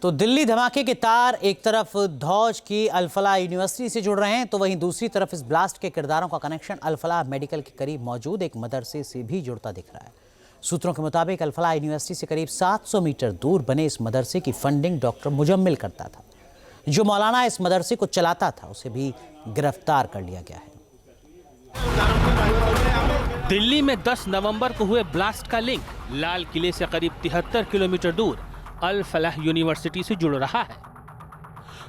तो दिल्ली धमाके के तार एक तरफ धौज की अल-फलाह यूनिवर्सिटी से जुड़ रहे हैं, तो वहीं दूसरी तरफ इस ब्लास्ट के किरदारों का कनेक्शन अल-फलाह मेडिकल के करीब मौजूद एक मदरसे से भी जुड़ता दिख रहा है। सूत्रों के मुताबिक अल-फलाह यूनिवर्सिटी से करीब 700 मीटर दूर बने इस मदरसे की फंडिंग डॉक्टर मुजम्मिल करता था। जो मौलाना इस मदरसे को चलाता था, उसे भी गिरफ्तार कर लिया गया है। दिल्ली में 10 नवंबर को हुए ब्लास्ट का लिंक लाल किले से करीब 73 किलोमीटर दूर अल-फलाह यूनिवर्सिटी से जुड़ रहा है।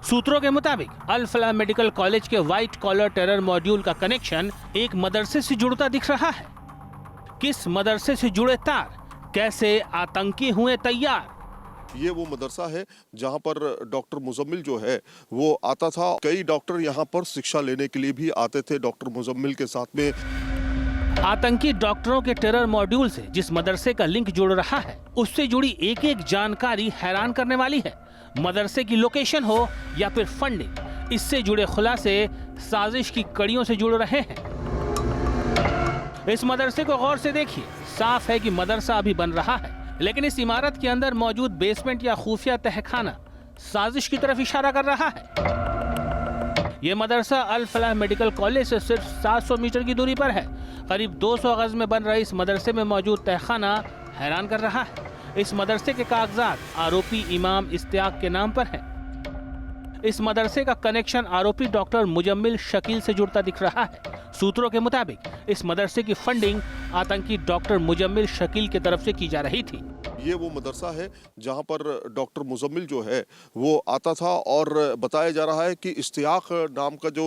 सूत्रों के मुताबिक अल-फलाह मेडिकल कॉलेज के व्हाइट कॉलर टेरर मॉड्यूल का कनेक्शन एक मदरसे से जुड़ता दिख रहा है। किस मदरसे से जुड़े तार, कैसे आतंकी हुए तैयार? ये वो मदरसा है जहां पर डॉक्टर मुजम्मिल जो है वो आता था। कई डॉक्टर यहां पर शिक्षा लेने के लिए भी आते थे डॉक्टर मुजम्मिल के साथ में। आतंकी डॉक्टरों के टेरर मॉड्यूल से जिस मदरसे का लिंक जुड़ रहा है, उससे जुड़ी एक एक जानकारी हैरान करने वाली है। मदरसे की लोकेशन हो या फिर फंडिंग, इससे जुड़े खुलासे साजिश की कड़ियों से जुड़ रहे हैं। इस मदरसे को गौर से देखिए, साफ है कि मदरसा अभी बन रहा है, लेकिन इस इमारत के अंदर मौजूद बेसमेंट या खुफिया तहखाना साजिश की तरफ इशारा कर रहा है। ये मदरसा अल-फलाह मेडिकल कॉलेज से सिर्फ 700 मीटर की दूरी पर है। करीब 200 गज में बन रहे इस मदरसे में मौजूद तहखाना हैरान कर रहा है। इस मदरसे के कागजात आरोपी इमाम इश्तियाक के नाम पर हैं। इस मदरसे का कनेक्शन आरोपी डॉक्टर मुजम्मिल शकील से जुड़ता दिख रहा है। सूत्रों के मुताबिक इस मदरसे की फंडिंग आतंकी डॉक्टर मुजम्मिल शकील की तरफ से की जा रही थी। ये वो मदरसा है जहां पर डॉक्टर मुजम्मिल जो है वो आता था और बताया जा रहा है कि इश्तियाक नाम का जो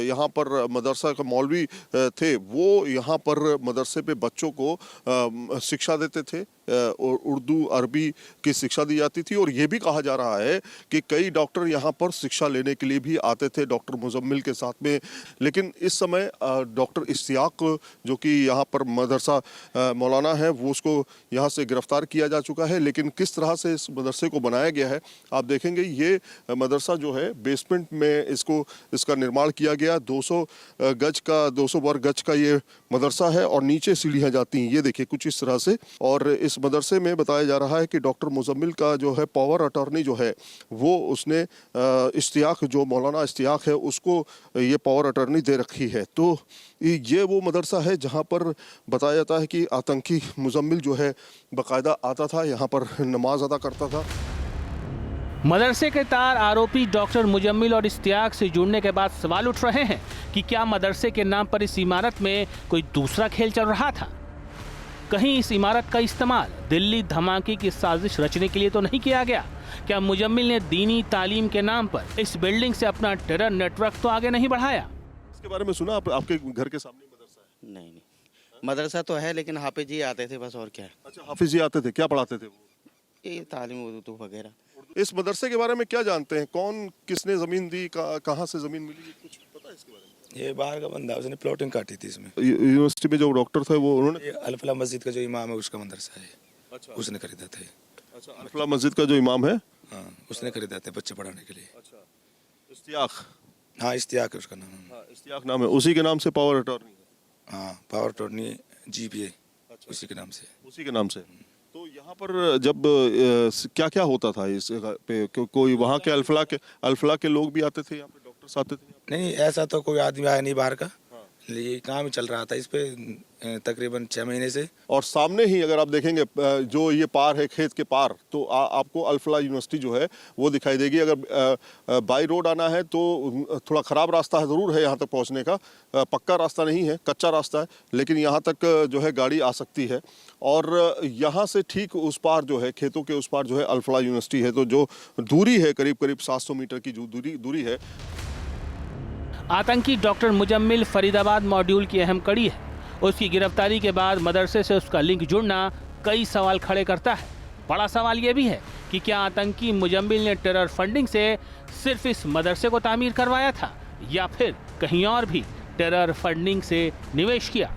यहाँ पर मदरसा का मौलवी थे, वो यहाँ पर मदरसे पे बच्चों को शिक्षा देते थे और उर्दू अरबी की शिक्षा दी जाती थी। और ये भी कहा जा रहा है कि कई डॉक्टर यहाँ पर शिक्षा लेने के लिए भी आते थे डॉक्टर मुजम्मिल के साथ में। लेकिन इस समय डॉक्टर इश्तियाक जो कि यहाँ पर मदरसा मौलाना है, वो उसको यहाँ से गिरफ्तार किया जा चुका है। लेकिन किस तरह से इस मदरसे को बनाया गया है आप देखेंगे। ये मदरसा जो है बेसमेंट में इसका निर्माण किया गया। 200 वर्ग गज का ये मदरसा है और नीचे सीढ़ियाँ जाती हैं, ये देखिए कुछ इस तरह से। और इस मदरसे में बताया जा रहा है कि डॉक्टर मुजम्मिल का जो है पावर अटॉर्नी जो है वो उसने इश्तियाक, जो मौलाना इश्तियाक है, उसको ये पावर अटॉर्नी दे रखी है। तो ये वो मदरसा है जहाँ पर बताया जाता है कि आतंकी मुजम्मिल जो है बाकायदा आता था, यहाँ पर नमाज अदा करता था। मदरसे के तार आरोपी डॉक्टर मुजम्मिल और इश्तियाक से जुड़ने के बाद सवाल उठ रहे हैं कि क्या मदरसे के नाम पर इस इमारत में कोई दूसरा खेल चल रहा था? कहीं इस इमारत का इस्तेमाल दिल्ली धमाके की साजिश रचने के लिए तो नहीं किया गया? क्या मुजम्मिल ने दीनी तालीम के नाम पर इस बिल्डिंग से अपना टेरर नेटवर्क तो आगे नहीं बढ़ाया? इसके बारे में सुना आपके घर के सामने मदरसा है? नहीं, मदरसा तो है लेकिन हाफिज जी आते थे बस, और क्या। अच्छा, हाफिज जी आते थे, क्या पढ़ाते थे वो? ये तालीम उर्दू वगैरह। इस मदरसे के बारे में क्या जानते हैं? कौन किसने जमीन दी, कहाँ से जमीन मिली, कुछ पता है इसके बारे में? ये बाहर का बंदा, उसने प्लॉटिंग काटी थी इसमें। यूनिवर्सिटी में जो डॉक्टर थे वो उन्होंने अल-फलाह मस्जिद का जो इमाम है उसका मदरसा है। अच्छा, उसने खरीदा था। अच्छा, अल-फलाह मस्जिद का जो इमाम है, हाँ, उसने खरीदा था बच्चे पढ़ाने के लिए। अच्छा, इश्तियाक। हाँ, इश्तियाक है उसका नाम। हाँ, इश्तियाक नाम है, उसी के नाम से पावर अटॉर्नी है। हाँ, पावर अटॉर्नी GPA उसी के नाम से। उसी के नाम से। तो यहाँ पर जब क्या क्या होता था इस पे? कोई वहाँ के अल-फलाह के लोग भी आते थे यहाँ पे, डॉक्टर्स आते थे? नहीं, ऐसा तो कोई आदमी आया नहीं बाहर का। ये काम चल रहा था इस पे तकरीबन 6 महीने से। और सामने ही अगर आप देखेंगे जो ये पार है, खेत के पार, तो आपको अल-फलाह यूनिवर्सिटी जो है वो दिखाई देगी। अगर बाई रोड आना है तो थोड़ा ख़राब रास्ता है, ज़रूर है यहाँ तक पहुँचने का। पक्का रास्ता नहीं है, कच्चा रास्ता है, लेकिन यहाँ तक जो है गाड़ी आ सकती है। और यहाँ से ठीक उस पार जो है, खेतों के उस पार जो है अल-फलाह यूनिवर्सिटी है। तो जो दूरी है करीब 700 मीटर की जो दूरी है। आतंकी डॉक्टर मुजम्मिल फरीदाबाद मॉड्यूल की अहम कड़ी है। उसकी गिरफ्तारी के बाद मदरसे से उसका लिंक जुड़ना कई सवाल खड़े करता है। बड़ा सवाल यह भी है कि क्या आतंकी मुजम्मिल ने टेरर फंडिंग से सिर्फ इस मदरसे को तामीर करवाया था, या फिर कहीं और भी टेरर फंडिंग से निवेश किया?